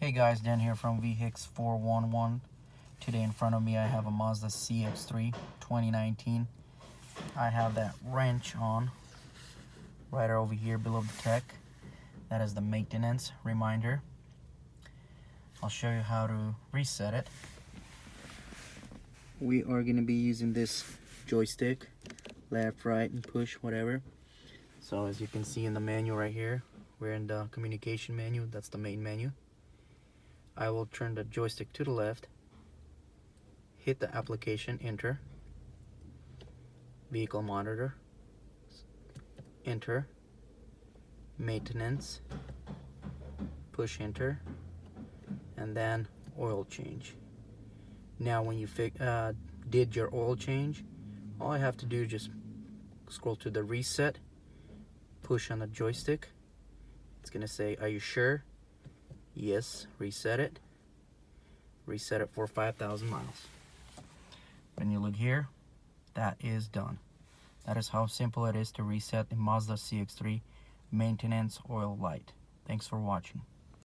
Hey guys, Dan here from VHIX411. Today in front of me I have a Mazda CX3 2019. I have that wrench on right over here below the tech. That is the maintenance reminder. I'll show you how to reset it. We are going to be using this joystick, left, right, and push, whatever. So as you can see in the menu right here, we're in the communication menu. That's the main menu. I will turn the joystick to the left, hit the application, enter, vehicle monitor, enter, maintenance, push enter, and then oil change. Now when you did your oil change, all I have to do is just scroll to the reset, push on the joystick. It's gonna say, are you sure? Yes, reset it for 5,000 miles. When you look here, that is done. That is how simple it is to reset the Mazda CX3 maintenance oil light. Thanks for watching.